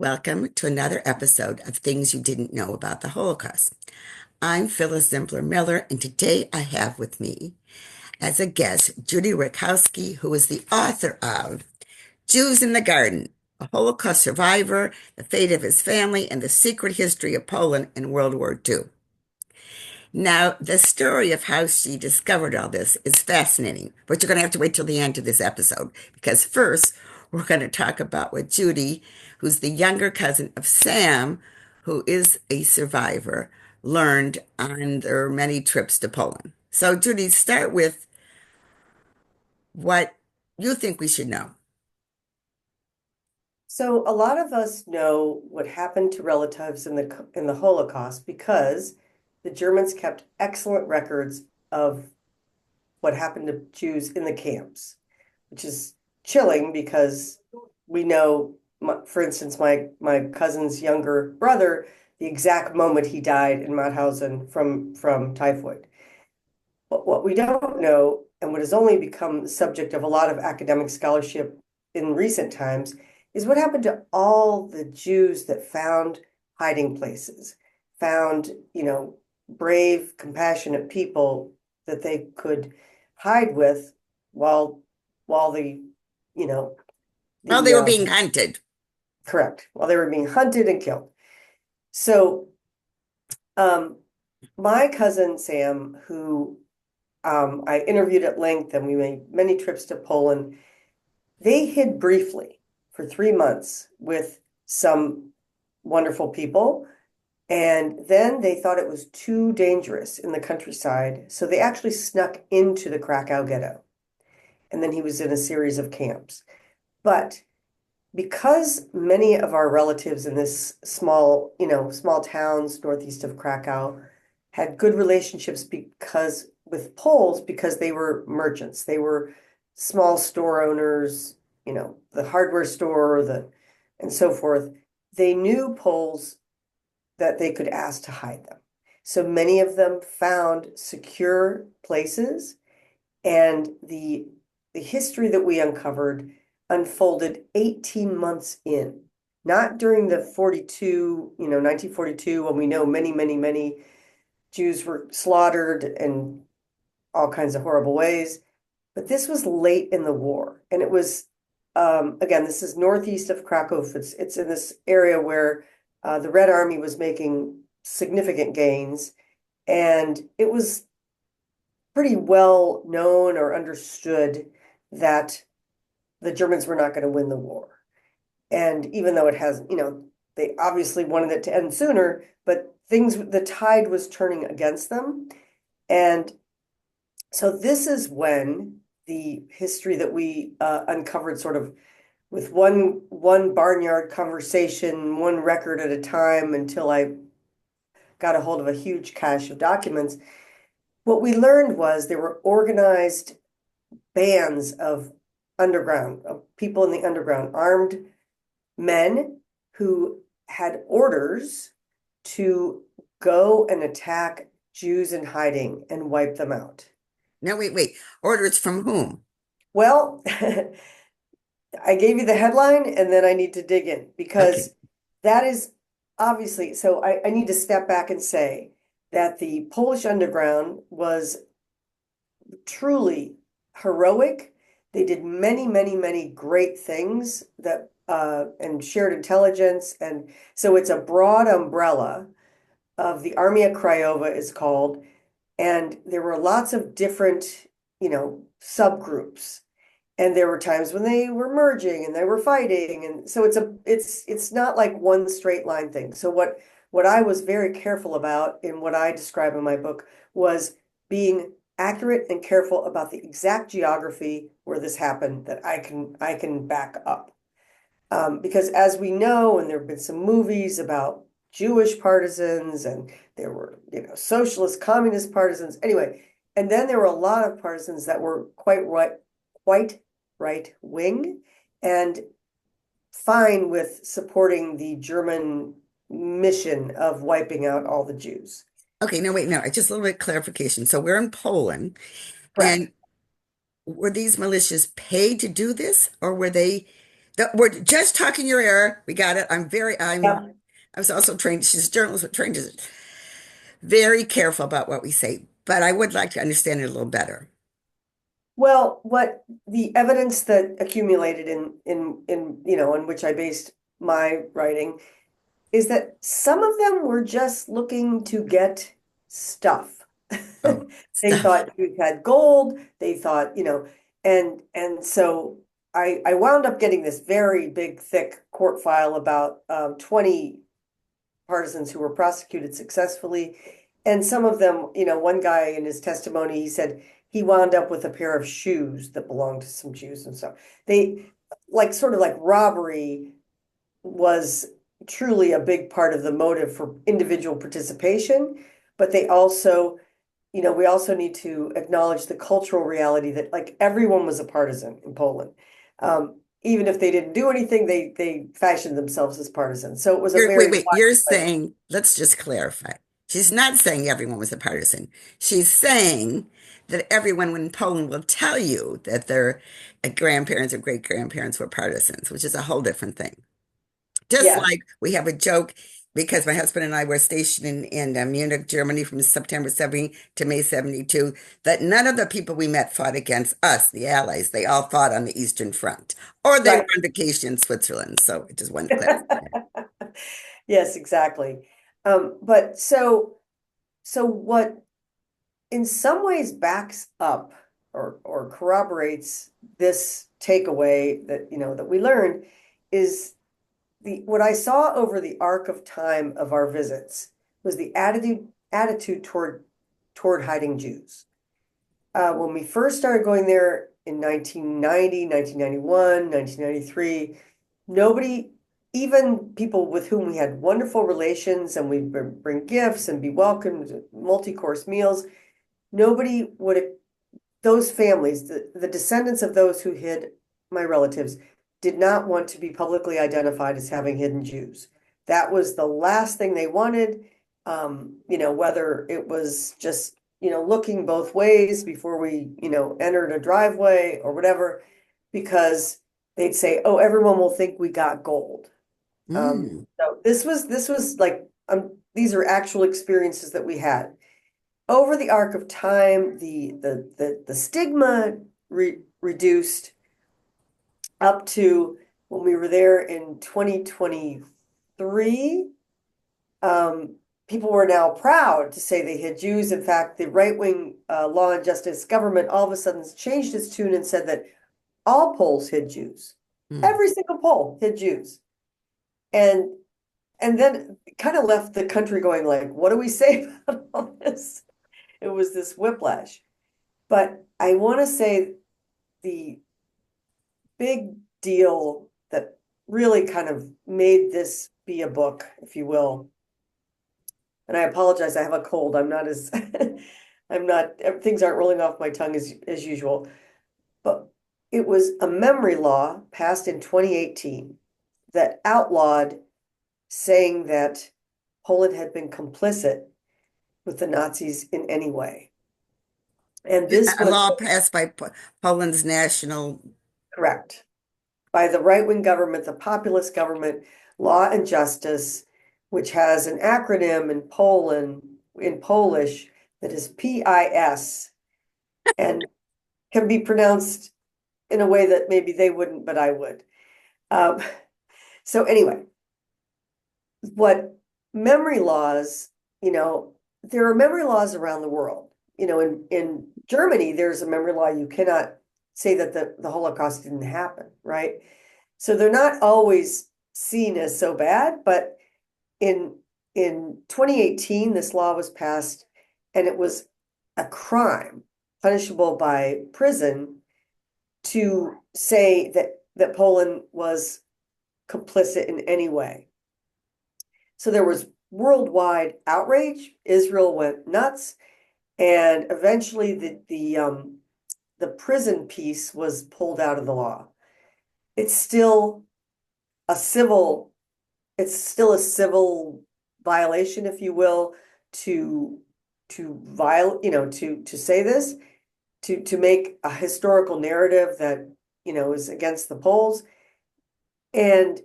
Welcome to another episode of Things You Didn't Know About the Holocaust. I'm Phyllis Zimpler Miller, and today I have with me as a guest Judy Rakowski, who is the author of Jews in the Garden, a Holocaust survivor, the fate of his family, and the secret history of Poland in World War II. Now, the story of how she discovered all this is fascinating, but you're going to have to wait till the end of this episode because first we're going to talk about what Judy, who's the younger cousin of Sam, who is a survivor, learned on their many trips to Poland. So, Judy, start with what you think we should know. So a lot of us know what happened to relatives in the Holocaust because the Germans kept excellent records of what happened to Jews in the camps, which is chilling because we know, for instance, my cousin's younger brother, the exact moment he died in Mauthausen from typhoid. But what we don't know, and what has only become the subject of a lot of academic scholarship in recent times, is what happened to all the Jews that found hiding places, found, brave, compassionate people that they could hide with while while you know, Well, they the were being hunted. correct, while they were being hunted and killed. So, um, my cousin Sam, who I interviewed at length, and we made many trips to Poland. They hid briefly for 3 months with some wonderful people. And then they thought it was too dangerous in the countryside. So they actually snuck into the Krakow ghetto. And then he was in a series of camps. But because many of our relatives in this small towns northeast of Krakow had good relationships because with Poles because they were merchants. They were small store owners, the hardware store, and so forth. They knew Poles that they could ask to hide them. So many of them found secure places, and the history that we uncovered unfolded 18 months in, not during the 1942, when we know many, many, many Jews were slaughtered in all kinds of horrible ways. But this was late in the war. And it was, again, this is northeast of Krakow. It's in this area where the Red Army was making significant gains. And it was pretty well known or understood that the Germans were not going to win the war. And even though it has, they obviously wanted it to end sooner, but the tide was turning against them. And so this is when the history that we uncovered sort of with one barnyard conversation, one record at a time until I got a hold of a huge cache of documents. What we learned was there were organized bands of people in the underground, armed men who had orders to go and attack Jews in hiding and wipe them out. No, wait. Orders from whom? Well, I gave you the headline and then I need to dig in Okay. because that is obviously, so I need to step back and say that the Polish underground was truly heroic. They did many, many, many great things that and shared intelligence. And so it's a broad umbrella of the Armia Krajowa is called. And there were lots of different, subgroups. And there were times when they were merging and they were fighting. And so it's not like one straight line thing. So what I was very careful about in what I describe in my book was being accurate and careful about the exact geography where this happened that I can back up. Because as we know, and there have been some movies about Jewish partisans, and there were, socialist, communist partisans. Anyway, and then there were a lot of partisans that were quite right wing, and fine with supporting the German mission of wiping out all the Jews. Okay, no, wait, no, just a little bit of clarification. So we're in Poland, Correct. and were these militias paid to do this, or were they We're just talking your era. We got it. Yeah. I was also trained, she's a journalist, but trained as very careful about what we say, but I would like to understand it a little better. Well, what the evidence that accumulated in which I based my writing is that some of them were just looking to get stuff. Oh, They stuff. thought you had gold, they thought, and so I wound up getting this very big, thick court file about 20 partisans who were prosecuted successfully. And some of them, one guy in his testimony, he said he wound up with a pair of shoes that belonged to some Jews and so they like sort of like robbery was truly a big part of the motive for individual participation, but they also, we also need to acknowledge the cultural reality that like everyone was a partisan in Poland. Even if they didn't do anything, they fashioned themselves as partisans. So it was a Wait, very wait, you're widespread. saying, let's just clarify. She's not saying everyone was a partisan. She's saying that everyone in Poland will tell you that their grandparents or great grandparents were partisans, which is a whole different thing. Just Yes, like we have a joke because my husband and I were stationed in Munich, Germany from September 70 to May 72, that none of the people we met fought against us, the Allies. They all fought on the Eastern Front, or they were right. on vacation in Switzerland. So I just wanted to clarify that. Yes, exactly. But so what in some ways backs up or corroborates this takeaway that that we learned is the what I saw over the arc of time of our visits was the attitude toward hiding Jews. When we first started going there in 1990, 1991, 1993, nobody, even people with whom we had wonderful relations and we'd bring gifts and be welcomed, multi-course meals, nobody would those families, the descendants of those who hid my relatives, did not want to be publicly identified as having hidden Jews. That was the last thing they wanted. Whether it was just, looking both ways before we, entered a driveway or whatever, because they'd say, oh, everyone will think we got gold. Mm. So this was like these are actual experiences that we had over the arc of time, the stigma reduced up to when we were there in 2023. Um, People were now proud to say they hid Jews. In fact, the right-wing Law and Justice government all of a sudden changed its tune and said that all polls hid Jews. Mm. Every single poll hid Jews. And and then kind of left the country going like, what do we say about all this? It was this whiplash. But I want to say the big deal that really kind of made this be a book, if you will. And I apologize, I have a cold. I'm not as I'm not things aren't rolling off my tongue as usual. But it was a memory law passed in 2018 that outlawed saying that Poland had been complicit with the Nazis in any way. And this A was law passed by Poland's national. correct. By the right-wing government, the populist government, Law and Justice, which has an acronym in Poland, in Polish, that is PIS and can be pronounced in a way that maybe they wouldn't, but I would. Um, so anyway, what memory laws, there are memory laws around the world. In Germany, there's a memory law you cannot say that the Holocaust didn't happen, right? So they're not always seen as so bad, but in in 2018, this law was passed, and it was a crime punishable by prison to say that Poland was complicit in any way. So there was worldwide outrage. Israel went nuts, and eventually the prison piece was pulled out of the law. It's still a civil it's still a civil violation, if you will, to to say this, to make a historical narrative that, is against the polls. And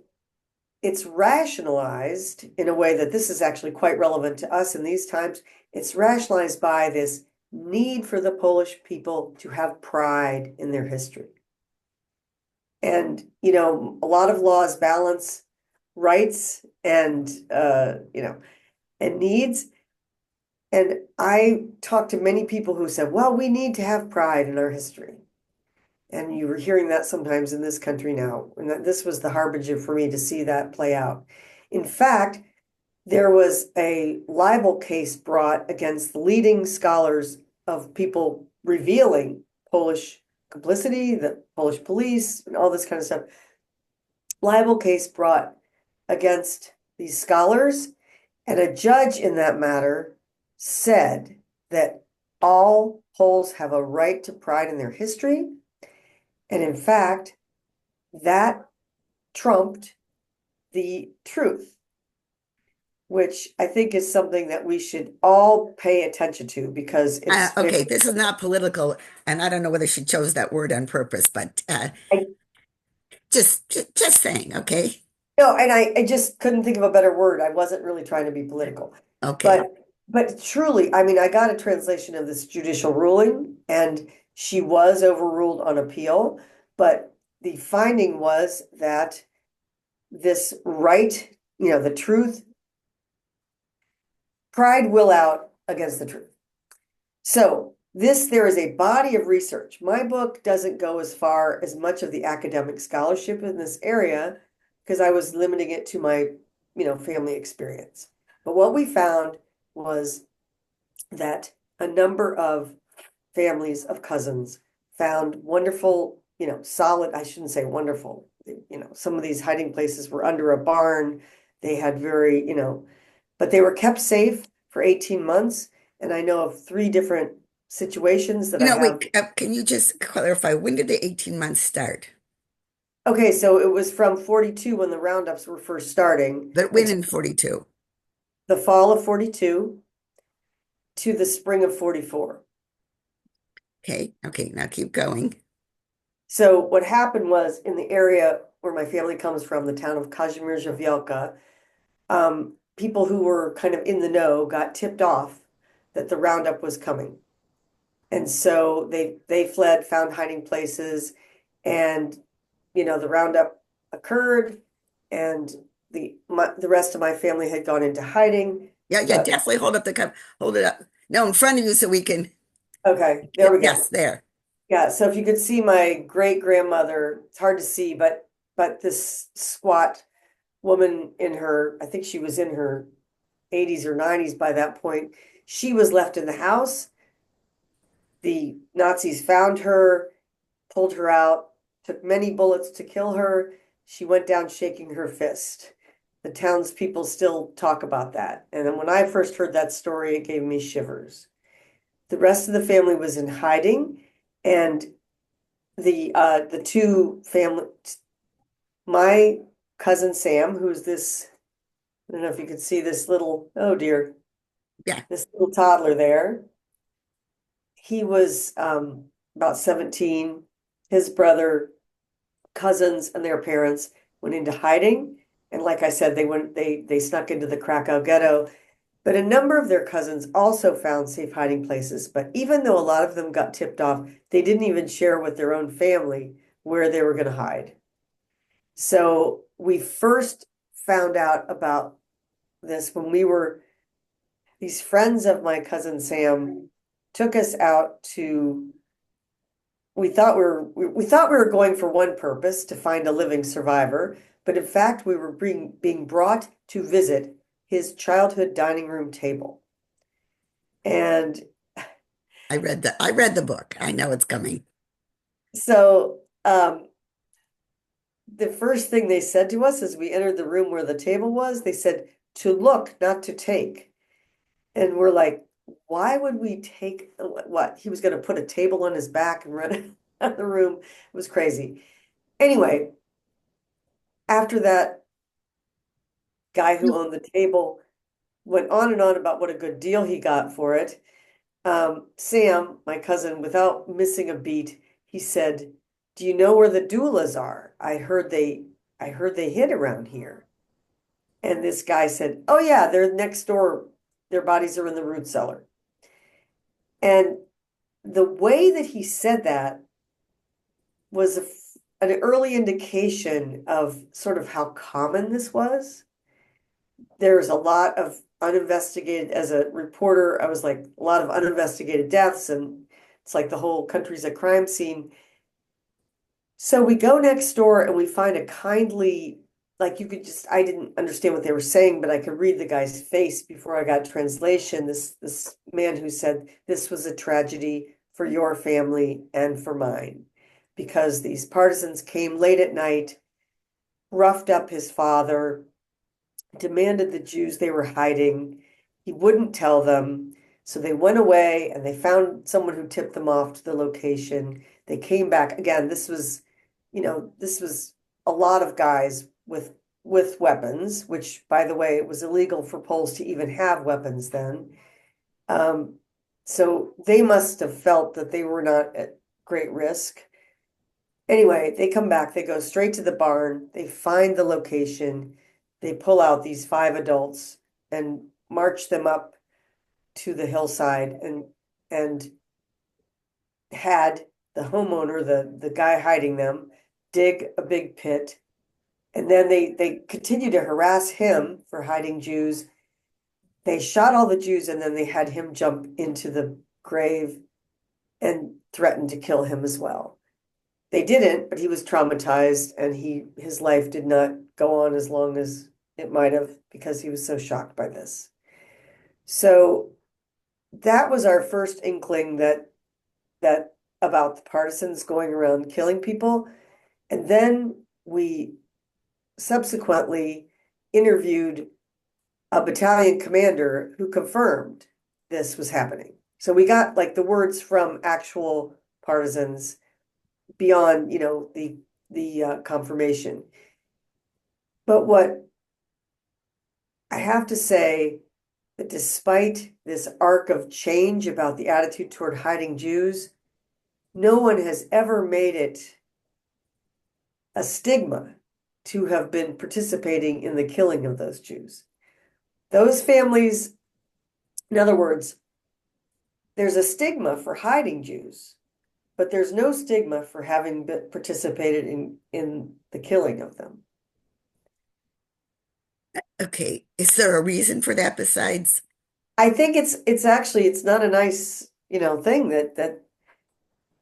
it's rationalized in a way that this is actually quite relevant to us in these times. It's rationalized by this need for the Polish people to have pride in their history. And, a lot of laws balance rights and, and needs. And I talked to many people who said, well, we need to have pride in our history. And you were hearing that sometimes in this country now. And that this was the harbinger for me to see that play out. In fact, there was a libel case brought against the leading scholars of people revealing Polish complicity, the Polish police, and all this kind of stuff. Libel case brought against these scholars, and a judge in that matter said that all Poles have a right to pride in their history. And in fact, that trumped the truth, which I think is something that we should all pay attention to because it's very, Okay, this is not political, and I don't know whether she chose that word on purpose, but I, just saying, okay? no, and I just couldn't think of a better word. I wasn't really trying to be political. Okay. But but truly, I mean, I got a translation of this judicial ruling and she was overruled on appeal, but the finding was that this right, the truth, pride will out against the truth. So there is a body of research. My book doesn't go as far as much of the academic scholarship in this area because I was limiting it to my, family experience. But what we found was that a number of families of cousins found wonderful, solid, I shouldn't say wonderful, some of these hiding places were under a barn. They had very, but they were kept safe for 18 months. And I know of three different situations that I have. Wait, can you just clarify when did the 18 months start? Okay, so it was from 42 when the roundups were first starting But when until in 42? the fall of 42 to the spring of 44. Okay, now keep going. So what happened was in the area where my family comes from, the town of Kazimierz Wielka, people who were kind of in the know got tipped off that the roundup was coming. And so they fled, found hiding places, and the roundup occurred, and the rest of my family had gone into hiding. Yeah, But definitely hold up the cup. Hold it up. No, in front of you so we can. okay, there we go. Yes, there. Yeah, so if you could see my great grandmother, it's hard to see, but this squat woman in her, I think she was in her 80s or 90s by that point, she was left in the house. The Nazis found her, pulled her out, took many bullets to kill her. She went down shaking her fist. The townspeople still talk about that. And then when I first heard that story, it gave me shivers. The rest of the family was in hiding, and the two family, my cousin Sam, who's this, I don't know if you could see this little, oh dear, Yeah. this little toddler there. He was about 17. His brother, cousins, and their parents went into hiding. And like I said, they snuck into the Krakow ghetto. But a number of their cousins also found safe hiding places. But even though a lot of them got tipped off, they didn't even share with their own family where they were going to hide. So we first found out about this when these friends of my cousin Sam took us out to, we thought we were going for one purpose, to find a living survivor, but in fact we were being brought to visit his childhood dining room table. And I read the book. I know it's coming. so the first thing they said to us as we entered the room where the table was, they said, to look, not to take. And we're like, why would we take what? He was going to put a table on his back and run out of the room. It was crazy. Anyway, after that, guy who owned the table went on and on about what a good deal he got for it. Sam, my cousin, without missing a beat, he said, do you know where the doulas are? I heard I heard they hid around here. And this guy said, oh, yeah, they're next door. Their bodies are in the root cellar. And the way that he said that was an early indication of sort of how common this was. There's a lot of uninvestigated, as a reporter, I was like, a lot of uninvestigated deaths, and it's like the whole country's a crime scene. So we go next door and we find a kindly, like you could just, I didn't understand what they were saying, but I could read the guy's face before I got translation. This man who said, this was a tragedy for your family and for mine, because these partisans came late at night, roughed up his father, demanded the Jews they were hiding. He wouldn't tell them. So they went away and they found someone who tipped them off to the location. They came back. Again, this was a lot of guys with weapons, which by the way, it was illegal for Poles to even have weapons then. Um, so they must have felt that they were not at great risk. Anyway, they come back, they go straight to the barn, they find the location, they pull out these five adults and march them up to the hillside and had the homeowner, the guy hiding them, dig a big pit. And then they continue to harass him for hiding Jews. They shot all the Jews and then they had him jump into the grave and threatened to kill him as well. They didn't, but he was traumatized and his life did not go on as long as it might have because he was so shocked by this. So that was our first inkling that about the partisans going around killing people. And then we subsequently interviewed a battalion commander who confirmed this was happening. So we got like the words from actual partisans beyond, the confirmation. But what I have to say that despite this arc of change about the attitude toward hiding Jews, no one has ever made it a stigma to have been participating in the killing of those Jews. Those families, in other words, there's a stigma for hiding Jews, but there's no stigma for having participated in the killing of them. Okay, is there a reason for that besides? I think it's actually it's not a nice, thing that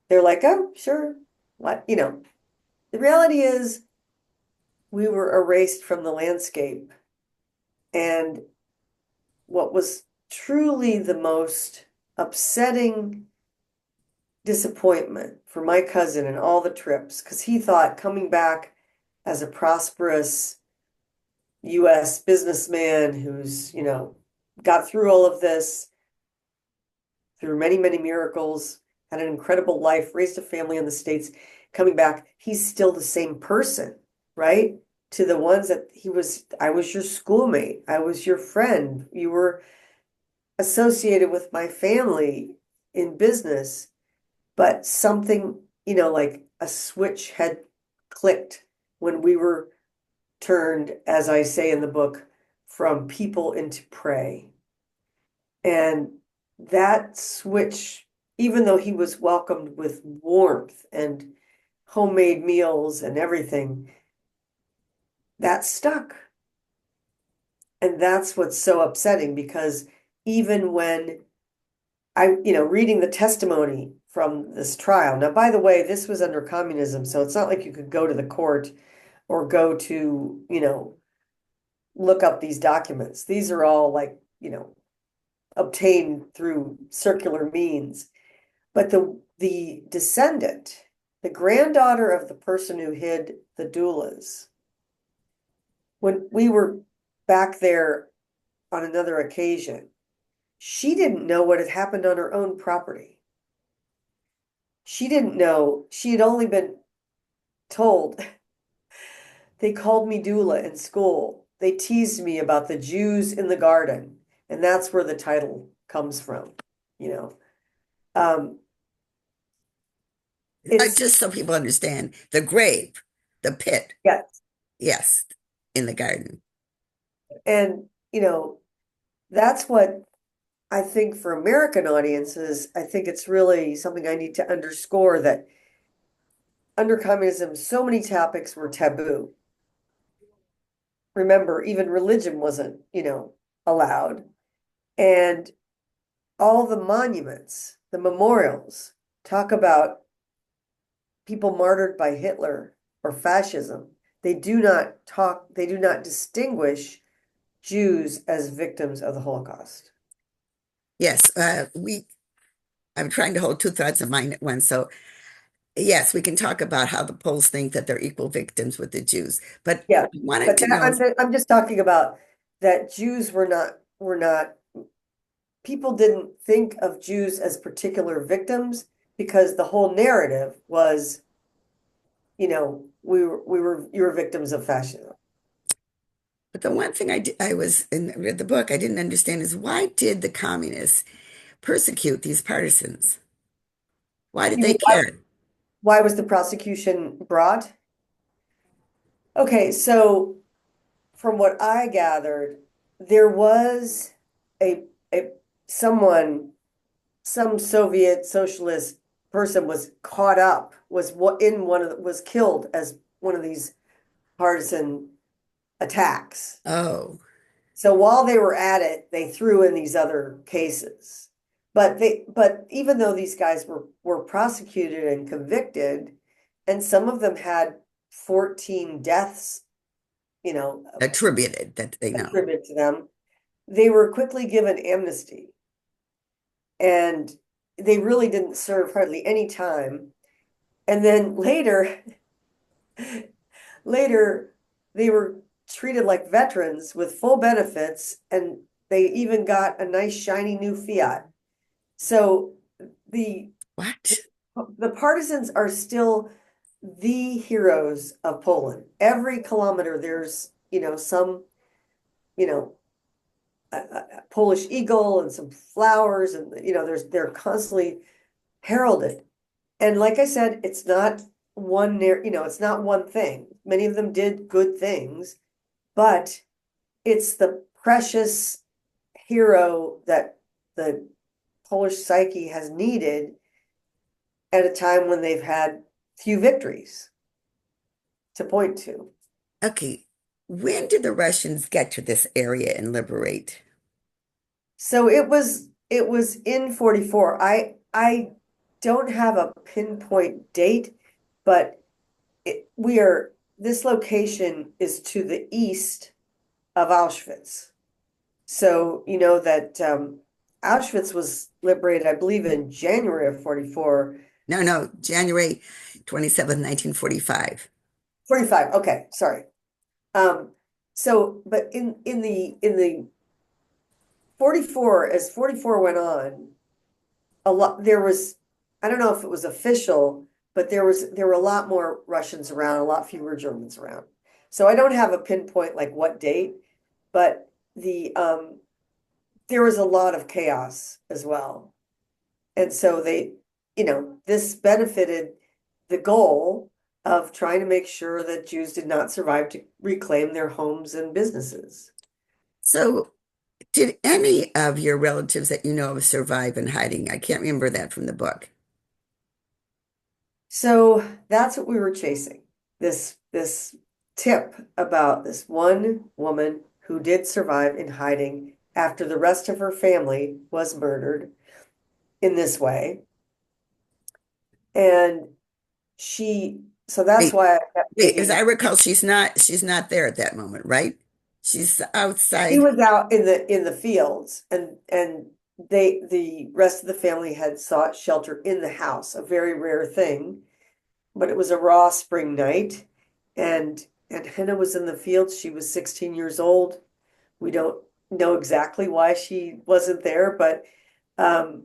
they're like, oh, sure. What, the reality is we were erased from the landscape. And what was truly the most upsetting disappointment for my cousin and all the trips, because he thought coming back as a prosperous US businessman who's, got through all of this, through many, many miracles, had an incredible life, raised a family in the States, coming back, he's still the same person, right? To the ones that I was your schoolmate, I was your friend, you were associated with my family in business, but something, like a switch had clicked when we were turned, as I say in the book, from people into prey. And that switch, even though he was welcomed with warmth and homemade meals and everything, that stuck. And that's what's so upsetting because even when reading the testimony from this trial. Now, by the way, this was under communism, so it's not like you could go to the court or go to, look up these documents. These are all like, obtained through circular means. But the descendant, the granddaughter of the person who hid the doulas, when we were back there on another occasion, she didn't know what had happened on her own property. She didn't know. She had only been told. They called me doula in school. They teased me about the Jews in the garden, and that's where the title comes from, you know. Um, it's Just so people understand, the grave, the pit. Yes, Yes, in the garden. And, that's what I think for American audiences, I think it's really something I need to underscore that under communism, so many topics were taboo. Remember, even religion wasn't, allowed. And all the monuments, the memorials, talk about people martyred by Hitler or fascism. They do not distinguish Jews as victims of the Holocaust. Yes, I'm trying to hold two thoughts in mind at once. So, yes, we can talk about how the Poles think that they're equal victims with the Jews. But Yeah, I wanted but to know, I'm just talking about that Jews were not people didn't think of Jews as particular victims because the whole narrative was, you were victims of fascism. but the one thing I was in read the book I didn't understand is why did the communists persecute these partisans? Why did You they mean care? why was the prosecution brought? Okay, so from what I gathered, there was a a someone, some Soviet socialist person was caught up, was what in one of was killed as one of these partisan attacks. Oh, So while they were at it, they threw in these other cases. But even though these guys were prosecuted and convicted, and some of them had 14 deaths, you know, attributed that they know. attributed to them, they were quickly given amnesty. And they really didn't serve hardly any time. And then later, they were treated like veterans with full benefits, and they even got a nice shiny new Fiat. So the What? the partisans are still the heroes of Poland. Every kilometer, there's some you know a Polish eagle and some flowers, and they're constantly heralded. And like I said, it's not one thing. Many of them did good things, but it's the precious hero that the Polish psyche has needed at a time when they've had few victories to point to. Okay, when did the Russians get to this area and liberate? So it was in 44. I don't have a pinpoint date, but we are this location is to the east of Auschwitz. So you know that Auschwitz was liberated, I believe, in January of 44. No, no, January 27th, 1945. 45. Okay, sorry. Um, but in the 44, as 44 went on, a lot there was, I don't know if it was official, but there were a lot more Russians around, a lot fewer Germans around. So I don't have a pinpoint like what date, but there was a lot of chaos as well. And so this benefited the goal of trying to make sure that Jews did not survive to reclaim their homes and businesses. So, did any of your relatives that you know of survive in hiding? I can't remember that from the book. So that's what we were chasing. This tip about this one woman who did survive in hiding after the rest of her family was murdered in this way. And she, so that's Wait, why I kept wait, as digging. I recall, she's not there at that moment, right? She's She outside. was out in the fields, and the rest of the family had sought shelter in the house, a very rare thing. But it was a raw spring night, and Henna was in the fields. She was 16 years old. We don't know exactly why she wasn't there, but um,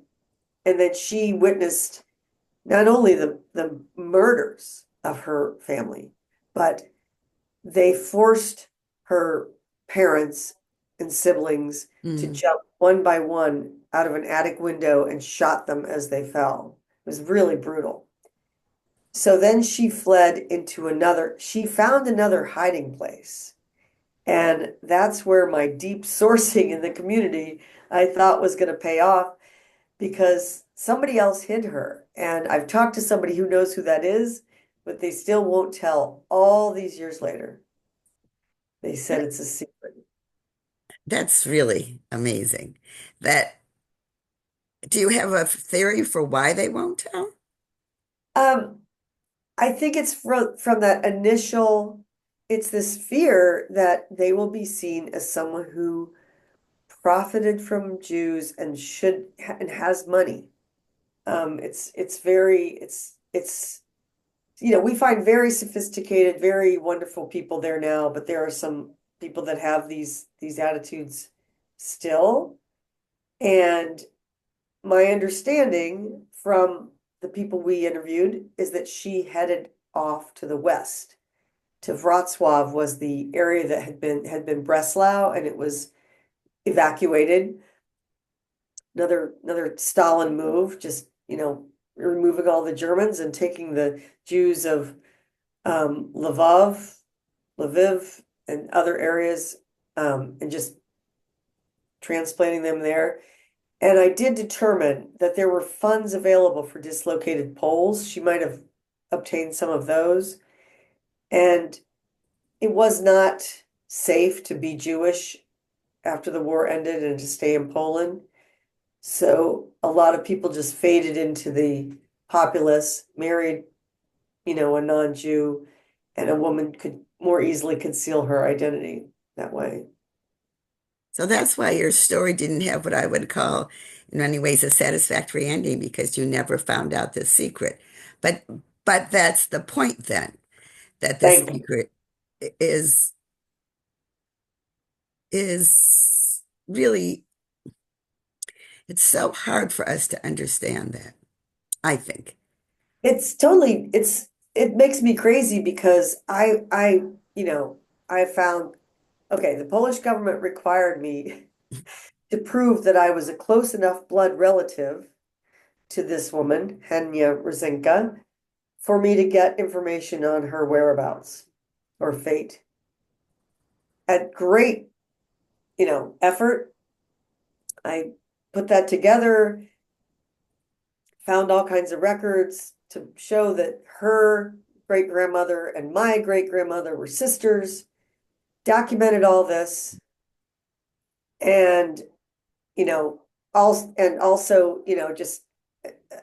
and then she witnessed not only the murders of her family, but they forced her parents and siblings to Mm. jump one by one out of an attic window and shot them as they fell. It was really brutal. So then she fled into she found another hiding place. And that's where my deep sourcing in the community I thought was going to pay off because somebody else hid her. And I've talked to somebody who knows who that is, but they still won't tell all these years later. They said it's a secret. That's really amazing. That do you have a theory for why they won't tell? Um, I think it's from that initial, it's this fear that they will be seen as someone who profited from Jews and should and has money. It's very it's we find very sophisticated, very wonderful people there now, but there are some people that have these attitudes still. And my understanding from the people we interviewed is that she headed off to the west. To Wrocław was the area that had been Breslau, and it was evacuated. Another Stalin move, just removing all the Germans and taking the Jews of Lviv, and other areas, and just transplanting them there. And I did determine that there were funds available for dislocated Poles. She might have obtained some of those. And it was not safe to be Jewish after the war ended and to stay in Poland. So a lot of people just faded into the populace, married, a non-Jew, and a woman could more easily conceal her identity that way. So that's why your story didn't have what I would call, in many ways, a satisfactory ending because you never found out the secret. But but that's the point then, that the Thank you. secret is is really it's so hard for us to understand that, I think. It makes me crazy because I found, okay, the Polish government required me to prove that I was a close enough blood relative to this woman, Henia Rosinka, for me to get information on her whereabouts or fate. At great, effort, I put that together, found all kinds of records to show that her great grandmother and my great grandmother were sisters, documented all this, and, you know, also, just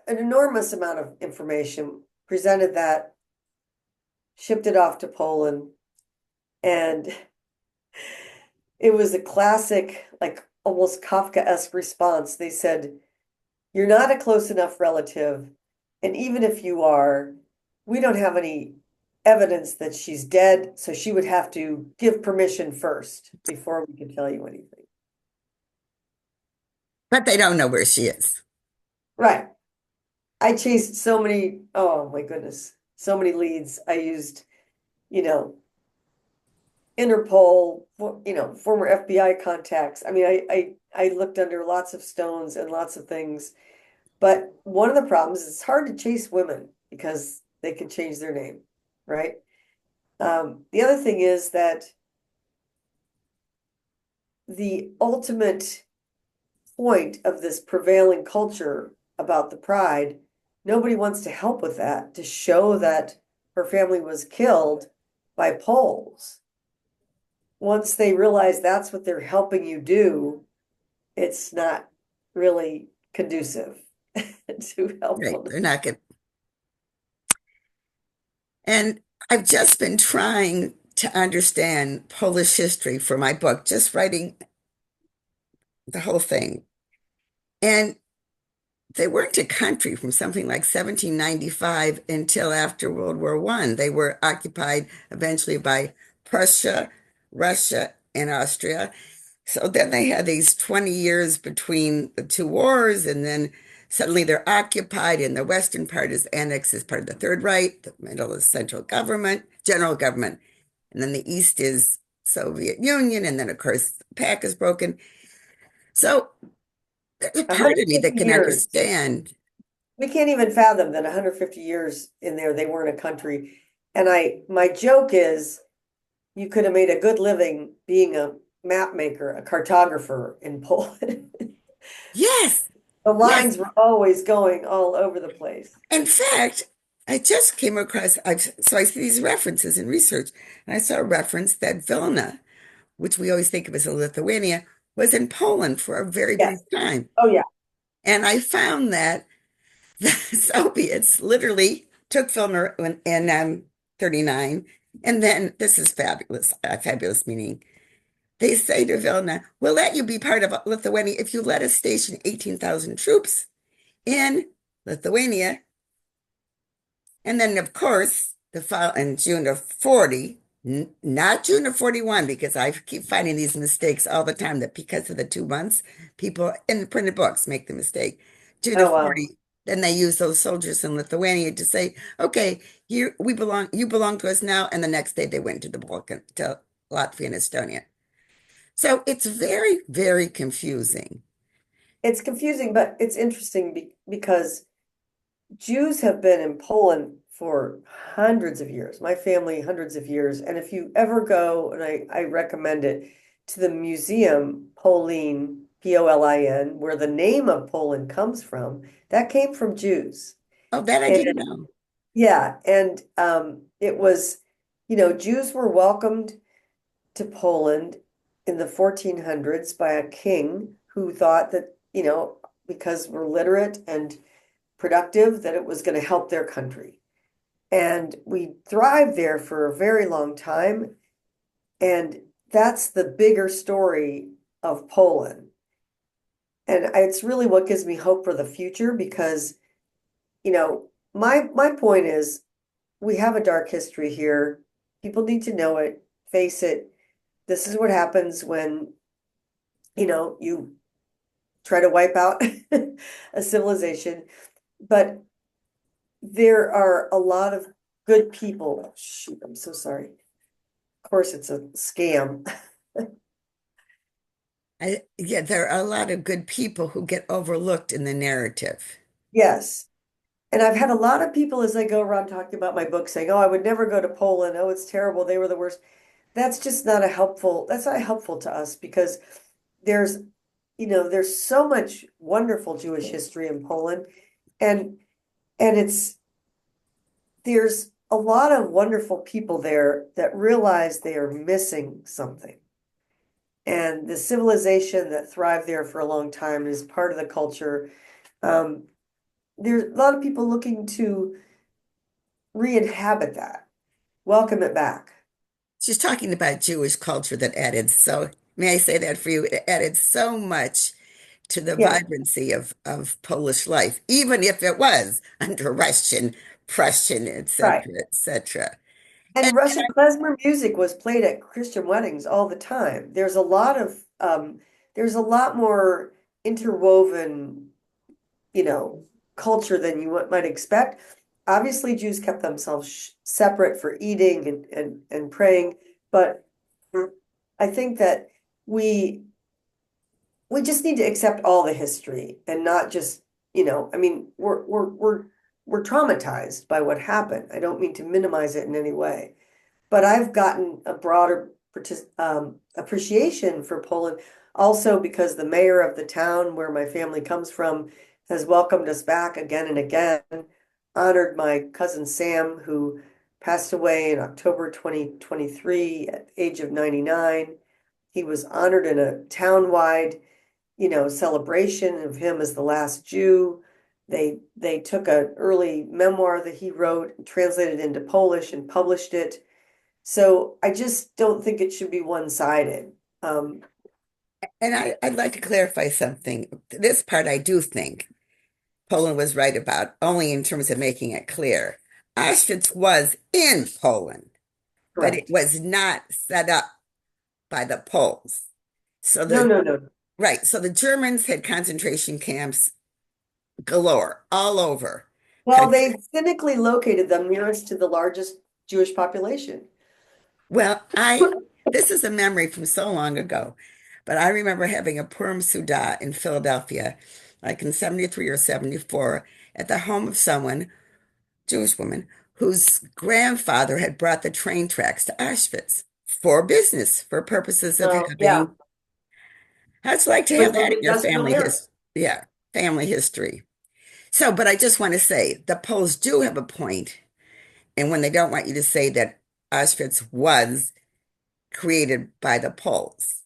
an enormous amount of information, presented that, shipped it off to Poland, and it was a classic, like almost Kafkaesque response. They said, "You're not a close enough relative, and even if you are, we don't have any evidence that she's dead, so she would have to give permission first before we can tell you anything." But they don't know where she is. Right. I chased so many, oh my goodness, so many leads. I used, you know, Interpol, former FBI contacts. I mean, I looked under lots of stones and lots of things. But one of the problems is it's hard to chase women because they can change their name, right? The other thing is that the ultimate point of this prevailing culture about the pride, nobody wants to help with that, to show that her family was killed by Poles. Once they realize that's what they're helping you do, it's not really conducive to Right. helpfulness. They're not good. And I've just been trying to understand Polish history for my book, just writing the whole thing. And they weren't a country from something like 1795 until after World War I. They were occupied eventually by Prussia, Russia, and Austria. So then they had these 20 years between the two wars, and then suddenly they're occupied, and the western part is annexed as part of the Third Reich, the middle is central government, general government, and then the east is Soviet Union, and then of course the pact is broken. So there's a part of me that 150 can years. understand. we can't even fathom that 150 years in there they weren't a country. And my joke is you could have made a good living being a map maker, a cartographer in Poland. Yes, The yes. lines were always going all over the place. In fact, I just came across, so I see these references in research, and I saw a reference that Vilna, which we always think of as a Lithuania, was in Poland for a very brief Yes. time. Oh yeah. And I found that the Soviets literally took Vilna in 39, and then this is fabulous, fabulous meaning. They say to Vilna, we'll let you be part of Lithuania if you let us station 18,000 troops in Lithuania. And then, of course, the fall in June of 40, not June of 41, because I keep finding these mistakes all the time that because of the 2 months, people in the printed books make the mistake. June Oh of wow. 40, then they use those soldiers in Lithuania to say, okay, you belong to us now. And the next day they went to the Balkan, to Latvia and Estonia. So it's very, very confusing. It's confusing, but it's interesting because Jews have been in Poland for hundreds of years. My family, hundreds of years. And if you ever go, and I recommend it, to the museum, Polin, Polin, where the name of Poland comes from, that came from Jews. Oh, that I And didn't know. yeah, and it was, Jews were welcomed to Poland in the 1400s by a king who thought that, because we're literate and productive, that it was going to help their country. And we thrived there for a very long time. And that's the bigger story of Poland. And it's really what gives me hope for the future because, my point is we have a dark history here. People need to know it, face it. This is what happens when, you try to wipe out a civilization. But there are a lot of good people. Shoot, I'm so sorry. Of course, it's a scam. Yeah, there are a lot of good people who get overlooked in the narrative. Yes. And I've had a lot of people as I go around talking about my book saying, oh, I would never go to Poland. Oh, it's terrible. They were the worst. That's not helpful to us because there's, there's so much wonderful Jewish history in Poland. And it's there's a lot of wonderful people there that realize they are missing something. And the civilization that thrived there for a long time is part of the culture. Um, there's a lot of people looking to re-inhabit that, welcome it back. She's talking about Jewish culture that added so, may I say that for you? It added so much to the Yeah, vibrancy of Polish life, even if it was under Russian, Prussian, right. etc., etc. And And Russian klezmer music was played at Christian weddings all the time. There's a lot more interwoven, you know, culture than you might expect. Obviously, Jews kept themselves separate for eating and praying, but I think that we we just need to accept all the history and not just, I mean, we're traumatized by what happened. I don't mean to minimize it in any way, but I've gotten a broader appreciation for Poland also because the mayor of the town where my family comes from has welcomed us back again and again, honored my cousin Sam, who passed away in October 2023 at the age of 99. He was honored in a town-wide, celebration of him as the last Jew. They took an early memoir that he wrote, translated into Polish, and published it. So I just don't think it should be one-sided. Um, I'd like to clarify something. This part I do think Poland was right about, only in terms of making it clear. Auschwitz was in Poland, but it correct. was not set up by the Poles. So No, the no, no. right, so the Germans had concentration camps galore all over. Well, they cynically located them nearest to the largest Jewish population. Well, this is a memory from so long ago, but I remember having a Purim Suda in Philadelphia, like in 73 or 74, at the home of someone, Jewish woman, whose grandfather had brought the train tracks to Auschwitz for business, for purposes of Oh, yeah. having, how'd you like to Was have the that in your industrial family era. history? Yeah, family history. So, but I just want to say the Poles do have a point, and when they don't want you to say that Auschwitz was created by the Poles.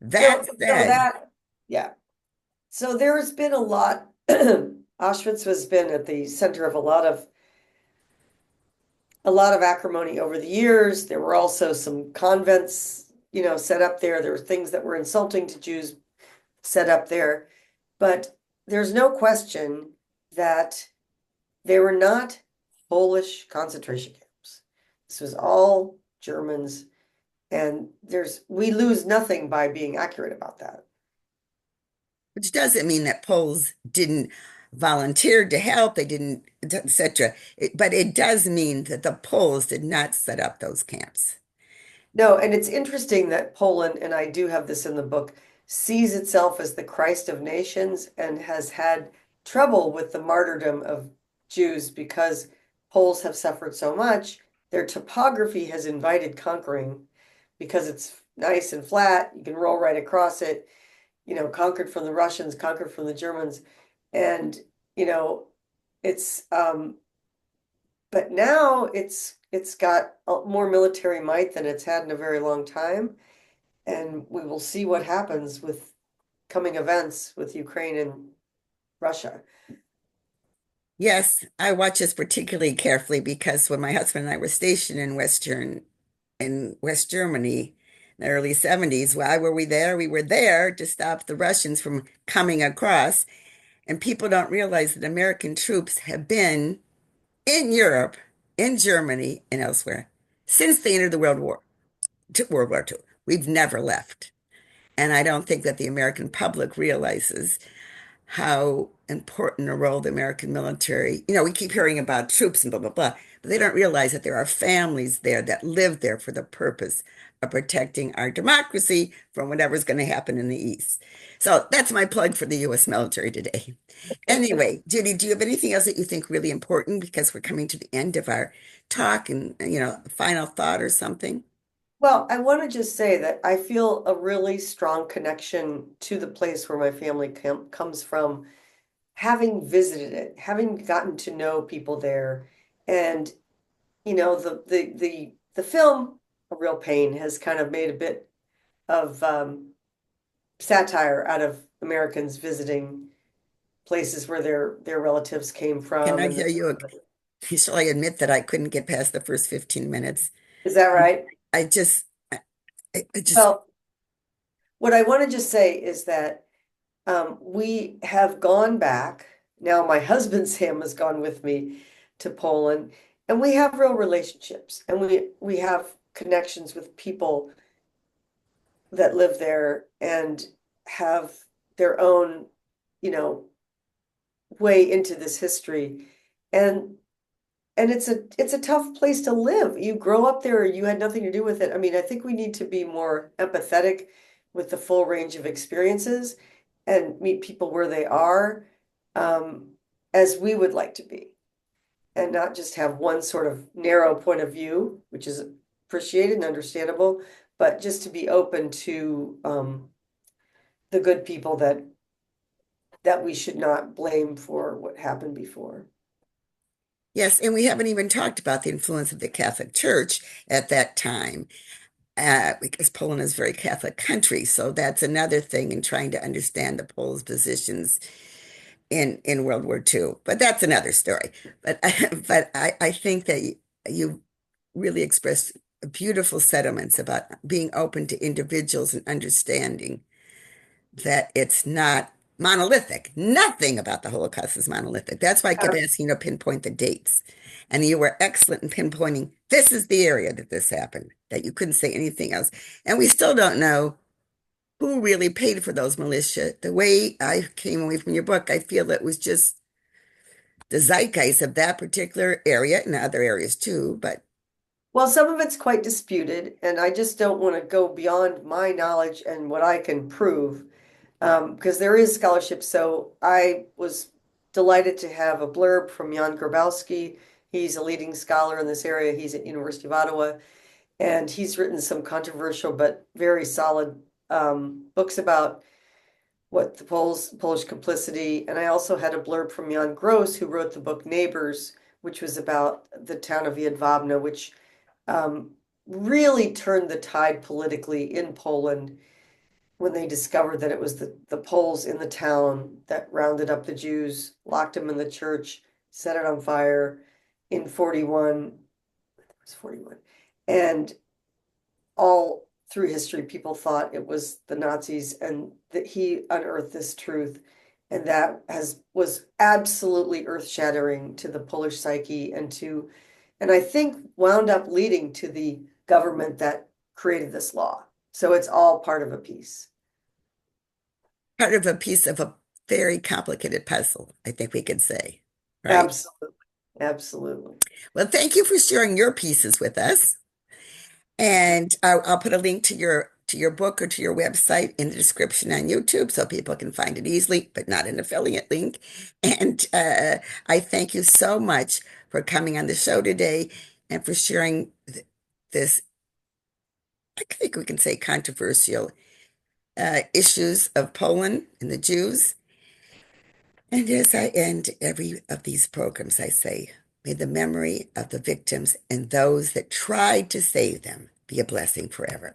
That So said, that, yeah. So there's been a lot. Auschwitz has been at the center of a lot of acrimony over the years. There were also some convents, set up there. There were things that were insulting to Jews set up there. But there's no question that they were not Polish concentration camps. This was all Germans, and we lose nothing by being accurate about that. which doesn't mean that Poles didn't volunteer to help, they didn't, etc. But it does mean that the Poles did not set up those camps. No, and it's interesting that Poland, and I do have this in the book, sees itself as the Christ of nations and has had trouble with the martyrdom of Jews because Poles have suffered so much. Their topography has invited conquering because it's nice and flat. You can roll right across it, conquered from the Russians, conquered from the Germans. And, you know, it's but now it's got more military might than it's had in a very long time, and we will see what happens with coming events with Ukraine and Russia. Yes, I watch this particularly carefully because when my husband and I were stationed in West Germany in the early 70s, why were we there? We were there to stop the Russians from coming across. And people don't realize that American troops have been in Europe, in Germany, and elsewhere since they entered the World War II. We've never left. And I don't think that the American public realizes how important a role the American military, we keep hearing about troops and blah, blah, blah, but they don't realize that there are families there that live there for the purpose of protecting our democracy from whatever's going to happen in the East. So that's my plug for the U.S. military today. Anyway, Judy, do you have anything else that you think really important? Because we're coming to the end of our talk and, final thought or something. Well, I want to just say that I feel a really strong connection to the place where my family comes from, having visited it, having gotten to know people there, and the film A Real Pain has kind of made a bit of satire out of Americans visiting places where their relatives came Can from, I and hear you? Shall I admit that I couldn't get past the first 15 minutes? is that right? I just, I just, Well, what I want to just say is that we have gone back. Now, my husband Sam has gone with me to Poland, and we have real relationships, and we have connections with people that live there and have their own, you know, way into this history. And it's a tough place to live. You grow up there, you had nothing to do with it. I mean, I think we need to be more empathetic with the full range of experiences and meet people where they are, um, as we would like to be, and not just have one sort of narrow point of view, which is appreciated and understandable, but just to be open to the good people that we should not blame for what happened before. yes, and we haven't even talked about the influence of the Catholic Church at that time, because Poland is a very Catholic country. So that's another thing in trying to understand the Poles' positions in World War II. But that's another story. But I think that you really expressed beautiful sentiments about being open to individuals and understanding that it's not monolithic. Nothing about the Holocaust is monolithic. That's why I kept asking you to pinpoint the dates. And you were excellent in pinpointing this is the area that this happened, that you couldn't say anything else. And we still don't know who really paid for those militia. The way I came away from your book, I feel it was just the zeitgeist of that particular area and other areas too. But Well, some of it's quite disputed, and I just don't want to go beyond my knowledge and what I can prove, because there is scholarship. So I was delighted to have a blurb from Jan Grabowski. He's a leading scholar in this area. He's at University of Ottawa, and he's written some controversial but very solid books about what the Polish complicity. And I also had a blurb from Jan Gross, who wrote the book Neighbors, which was about the town of Jedwabne, which um, really turned the tide politically in Poland when they discovered that it was the Poles in the town that rounded up the Jews, locked them in the church, set it on fire in 41. It was 41. And all through history, people thought it was the Nazis, and that he unearthed this truth. And that was absolutely earth-shattering to the Polish psyche and I think wound up leading to the government that created this law. So it's all part of a piece. Part of a piece of a very complicated puzzle, I think we could say, right? Absolutely. Absolutely. Well, thank you for sharing your pieces with us. And I'll put a link to your book or to your website in the description on YouTube so people can find it easily, but not an affiliate link. And I thank you so much for coming on the show today and for sharing this, I think we can say, controversial issues of Poland and the Jews. And as I end every of these programs, I say, may the memory of the victims and those that tried to save them be a blessing forever.